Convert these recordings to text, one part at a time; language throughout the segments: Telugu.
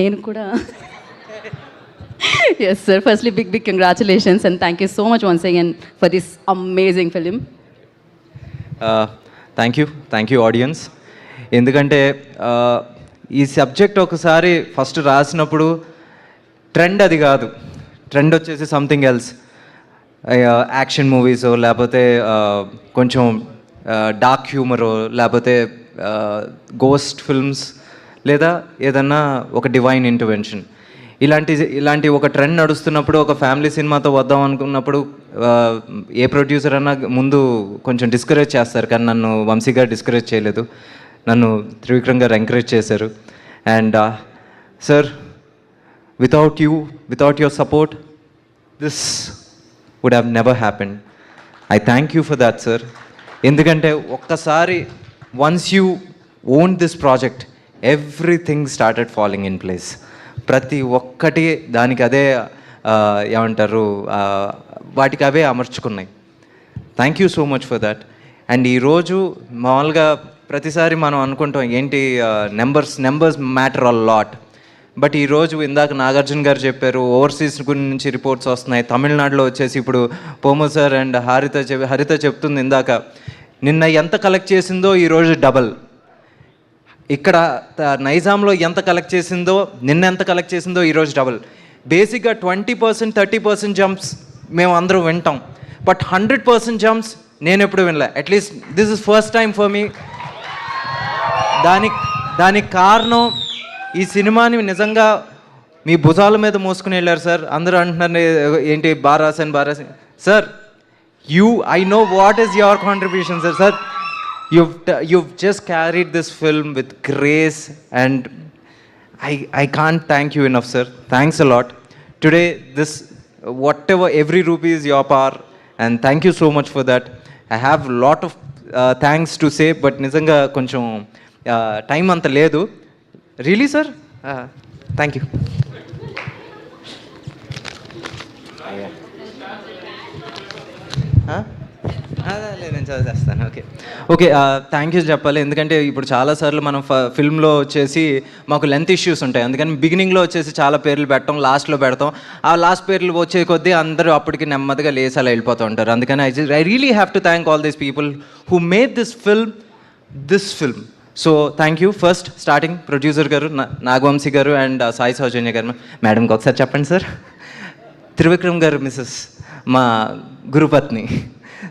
నేను కూడా yes sir, firstly big congratulations and thank you so much once again for this amazing film. Thank you audience. ఎందుకంటే ఈ సబ్జెక్ట్ ఒకసారి ఫస్ట్ రాసినప్పుడు ట్రెండ్ అది కాదు, ట్రెండ్ వచ్చేసి సంథింగ్ ఎల్స్, యాక్షన్ మూవీస్ లేకపోతే కొంచెం డార్క్ హ్యూమరో లేకపోతే గోస్ట్ ఫిల్మ్స్ లేదా ఏదన్నా ఒక డివైన్ ఇంటర్వెన్షన్ ఇలాంటి ఒక ట్రెండ్ నడుస్తున్నప్పుడు ఒక ఫ్యామిలీ సినిమాతో వద్దాం అనుకున్నప్పుడు ఏ ప్రొడ్యూసర్ అన్నా ముందు కొంచెం డిస్కరేజ్ చేస్తారు, కానీ నన్ను వంశీ గారు డిస్కరేజ్ చేయలేదు, నన్ను త్రివిక్రమ్ గారు ఎంకరేజ్ చేశారు. And sir, without your support this would have never happened. I thank you for that sir. ఎందుకంటే ఒక్కసారి once you own this project everything started following in place. ప్రతి ఒక్కటి దానికి అదే ఏమంటారు, వాటికి అవే అమర్చుకున్నాయి. Thank you so much for that. And ఈరోజు మామూలుగా ప్రతిసారి మనం అనుకుంటాం ఏంటి numbers matter a lot, but ఈరోజు ఇందాక నాగార్జున గారు చెప్పారు ఓవర్సీస్ గురించి రిపోర్ట్స్ వస్తున్నాయి. తమిళనాడులో వచ్చేసి ఇప్పుడు పోమో సార్ అండ్ హరిత చెప్తుంది ఇందాక, నిన్న ఎంత కలెక్ట్ చేసిందో ఈరోజు డబల్. ఇక్కడ నైజాంలో ఎంత కలెక్ట్ చేసిందో నిన్న ఎంత కలెక్ట్ చేసిందో ఈరోజు డబుల్. బేసిక్గా 20% 30% జంప్స్ మేము అందరూ వింటాం, బట్ 100% జంప్స్ నేను ఎప్పుడు వినలే. At least this is first time for me. దానికి కారణం ఈ సినిమాని నిజంగా మీ భుజాల మీద మోసుకుని వెళ్ళారు సార్. అందరూ అంటున్నారు ఏంటి బారాసన్ sir, I know what is your contribution sir. You've just carried this film with grace and I can't thank you enough sir. Thanks a lot. Today whatever every rupee is your power and thank you so much for that. I have a lot of thanks to say but nizanga koncham time anta ledu. Really sir? Thank you. నేను చదివేస్తాను. ఓకే థ్యాంక్ యూ చెప్పాలి. ఎందుకంటే ఇప్పుడు చాలాసార్లు మనం ఫిల్మ్లో వచ్చేసి మాకు లెంత్ ఇష్యూస్ ఉంటాయి, అందుకని బిగినింగ్లో వచ్చేసి చాలా పేర్లు పెట్టడం, లాస్ట్లో పెడతాం. ఆ లాస్ట్ పేర్లు వచ్చే కొద్దీ అందరూ అప్పటికి నెమ్మదిగా లేసాలా వెళ్ళిపోతూ ఉంటారు. అందుకని I really have to thank all these people who made this film. So thank you. First starting producer గారు నాగవంశీ గారు అండ్ సాయి సౌజన్య గారు. మేడంకి ఒకసారి చెప్పండి సార్. త్రివిక్రమ్ గారు మిస్సెస్ మా గురుపత్ని.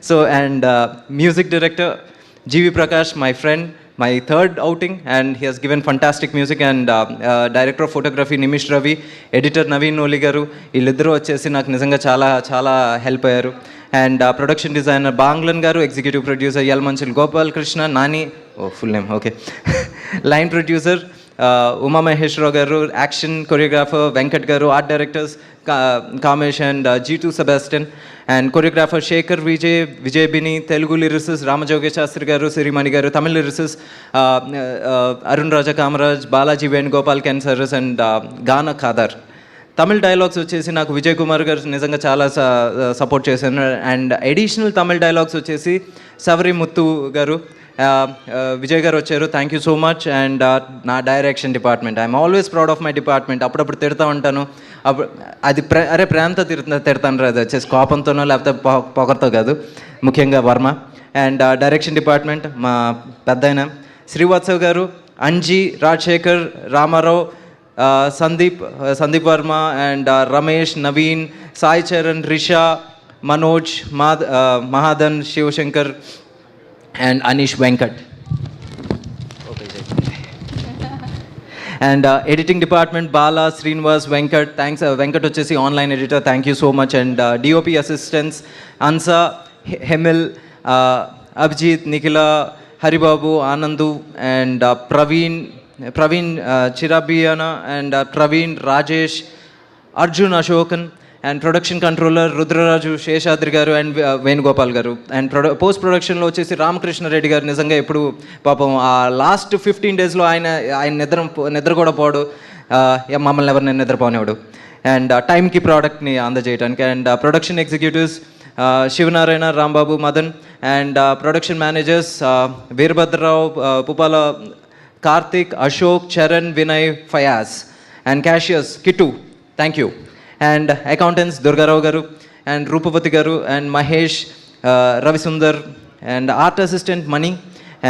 So and music director G.V. Prakash, my friend, my third outing, and he has given fantastic music. And director of photography Nimish Ravi, editor Naveen Noli garu, illiddaru vachesi నాకు నిజంగా చాలా హెల్ప్ అయ్యారు. And production designer Banglan garu, executive producer Yalamanchili Gopal Krishna Nani, full name okay, line producer Uma Maheswara Rao garu, action choreographer Venkat garu, art directors Kamesh and G2 Sebastian, and choreographer Sekhar Vijay Bini, Telugu lyricist Ramajogayya Sastry garu, Sirimani garu, Tamil lyricist Arun Raja Kamaraj, Balaji Venugopal కెన్సర్స్ అండ్ గానా ఖాదర్. తమిళ డైలాగ్స్ వచ్చేసి నాకు విజయ్ కుమార్ గారు నిజంగా చాలా సపోర్ట్ చేశారు. అండ్ అడిషనల్ తమిళ డైలాగ్స్ వచ్చేసి సవరి ముత్తు గారు, విజయ్ గారు వచ్చారు. Thank you so much. And నా direction department, I'm always proud of my department. అప్పుడప్పుడు తిడతా ఉంటాను, అది ప్రేమతో తిడతాను రా, అది వచ్చేసి కోపంతోనో లేకపోతే పొగర్తో కాదు, ముఖ్యంగా వర్మ. అండ్ డైరెక్షన్ డిపార్ట్మెంట్ మా పెద్దాయన Srivatsav garu, Anji, Rajasekhar, Rama Rao, Sandeep Varma and Ramesh, Naveen, Sai Charan, Risha, Manoj, Mahadan, Sivasankar and Anish Venkat. And editing department Bala, Srinivas, Venkat. Thanks Venkat vachesi online editor, thank you so much. And DOP assistants Ansa, Hemil, Abhijit, Nikhila, Haribabu, Anandu and Praveen Chirabiyana and Praveen, Rajesh, Arjun Ashokan. And production controller Rudraraju Seshadri గారు and Venugopal garu. And post ప్రొడక్షన్లో వచ్చేసి రామకృష్ణారెడ్డి గారు. నిజంగా ఎప్పుడు పాపం ఆ లాస్ట్ 15 daysలో ఆయన నిద్ర కూడా పోడు, మమ్మల్ని ఎవరిని నిద్రపోనివాడు. అండ్ టైంకి ప్రోడక్ట్ని అందజేయడానికి. And production executives Sivanarayana, Rambabu, Madan. And production managers Veerabhadra Rao, Pupala, Karthik, Ashok, Charan, Vinay, Fayaz. And cashiers Kittu, thank you. And accountants Durga Rao garu and Rupavathi garu and Mahesh, Ravisundar, and art assistant Mani,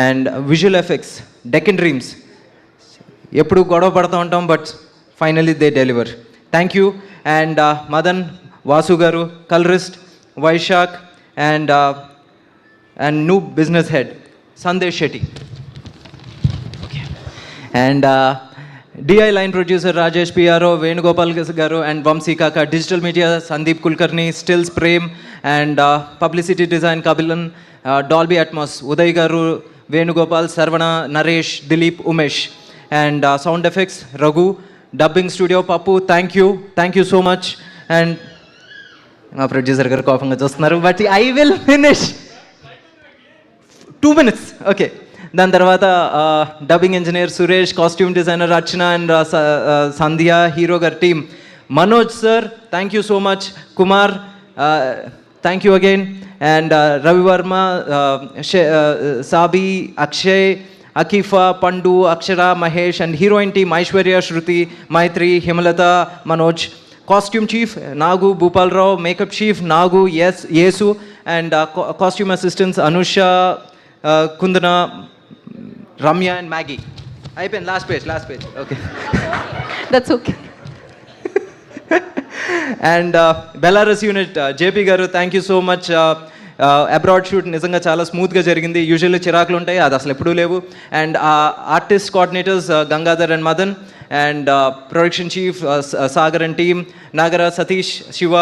and visual effects Deccan Dreams. ఎప్పుడు గొడవ పడుతూ ఉంటాం, but finally they deliver. Thank you. And Madan, Vasu garu, colourist Vaisakh, and new business head Sandesh Shetty. And DI line producer Rajesh PRO, Venugopal garu and Vamsi Kaka, digital media Sandeep Kulkarni, stills Prem, and publicity design Kapilan, Dolby Atmos Uday garu, Venugopal, Sharvana, Naresh, Dilip, Umesh, and sound effects Raghu, dubbing studio Pappu, thank you so much. And మా ప్రొడ్యూసర్ గారు కోపంగా చూస్తున్నారు, but I will finish 2 minutes. Okay, దాని తర్వాత dubbing engineer Suresh, costume designer Archana and Sandhya, hero గారి team Manoj sir, thank you so much. Kumar, thank you again. And Ravivarma, Sabi, Akshay, Akeefa, Pandu, Akshara, Mahesh, and heroine team Aishwarya, Shruti, Maitri, Himalatha, Manoj. Costume chief Nagu, Bhupalarao. Makeup chief Nagu, Yesu, and costume assistants Anusha, Kundana, Ramya and Maggie. అయిపోయింది, last page. Okay, that's okay. And Belarus unit JP గారు, thank you so much. Abroad shoot నిజంగా చాలా స్మూత్గా జరిగింది. యూజువల్లీ చిరాకులు ఉంటాయి, అది అసలు ఎప్పుడూ లేవు. And artist coordinators Gangadhar and Madan, and production chief Sagar and team, Nagara, Satish, Shiva,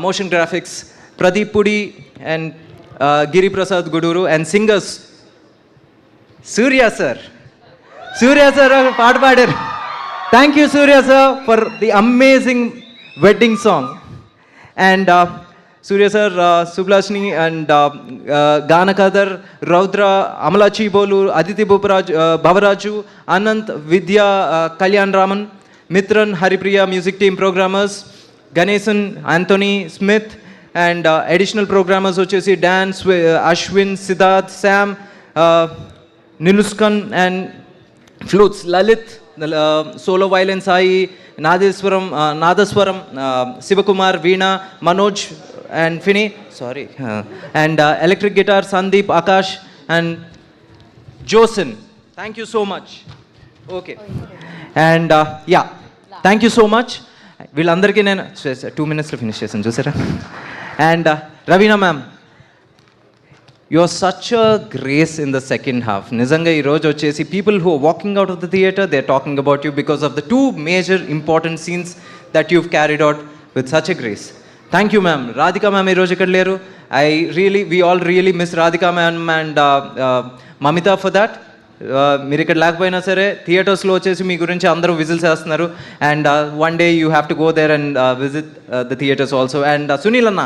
motion graphics Pradeep Pudi, and Giriprasad Gudur, and singers Surya sir ఒక పాట పాడారు. Thank you Surya sir for the amazing wedding song. And Surya sir, Sublashni, and Ganakadar, Raudra, Amalachi Bolu, Aditi Bhavaraju, Anant, Vidya, Kalyan Raman, Mitran, Haripriya, music team programmers Ganesan, Anthony, Smith, and additional programmers వచ్చేసి don, Ashwin, Siddharth, Sam, Niluskan, and flutes Lalit, solo violin Sai, nadaswaram Shivakumar, veena, Manoj and Finny, and electric guitar Sandeep, Akash, and Joson. Thank you so much. Okay, and thank you so much. వీళ్ళందరికీ నేను 2 minutesలో ఫినిష్ చేశాను, చూసారా. And Raveena ma'am, you are such a grace in the second half. నిజంగా ఈరోజు వచ్చేసి people who walking out of the theatre, they are talking about you because of the 2 major important scenes that you've carried out with such a grace. Thank you ma'am. Radhika ma'am ఈరోజు ఇక్కడ లేరు. we all really miss Radhika ma'am and Mamitha for that. మీరు ఇక్కడ లేకపోయినా సరే థియేటర్స్లో వచ్చేసి మీ గురించి అందరూ విజిల్స్ వేస్తున్నారు. And one day you have to go there and visit the theatres also. And Sunil అన్న,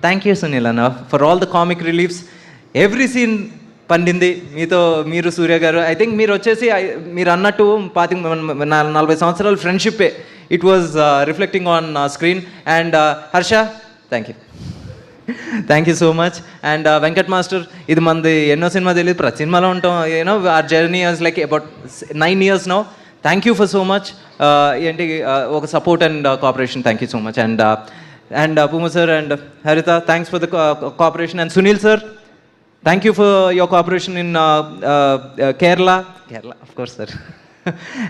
థ్యాంక్ యూ సునీల్ అన్న for all the comic reliefs. Every scene పండింది మీరు సూర్య గారు. ఐ థింక్ మీరు వచ్చేసి మీరు అన్నట్టు 40 సంవత్సరాల ఫ్రెండ్షిప్పే. It was reflecting on screen. And Harsha, thank you so much. And Venkat master, ఇది మనది ఎన్నో సినిమా తెలియదు, ప్రతి సినిమాలో ఉంటాం. You know our journey was like about 9 years now. Thank you for so much. ఏంటి ఒక support and cooperation. Thank you so much. And Pooma sir and Haritha, thanks for the cooperation. And Sunil sir, thank you for your cooperation in Kerala, of course, sir.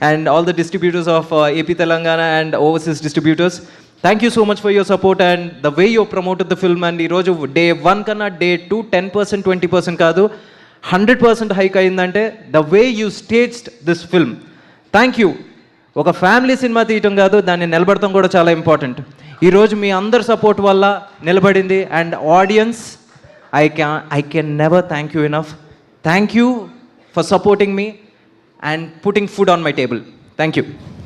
And all the distributors of AP Telangana and overseas distributors, thank you so much for your support and the way you promoted the film. And ee roju day 1 kanna day 2 10% 20% kaadu 100% hike ayindante the way you staged this film. Thank you. ఒక ఫ్యామిలీ సినిమా తీయటం కాదు, దాన్ని నిలబడటం కూడా చాలా ఇంపార్టెంట్. ఈరోజు మీ అందరి సపోర్ట్ వల్ల నిలబడింది. And audience, I can never thank you enough. Thank you for supporting me and putting food on my table. Thank you.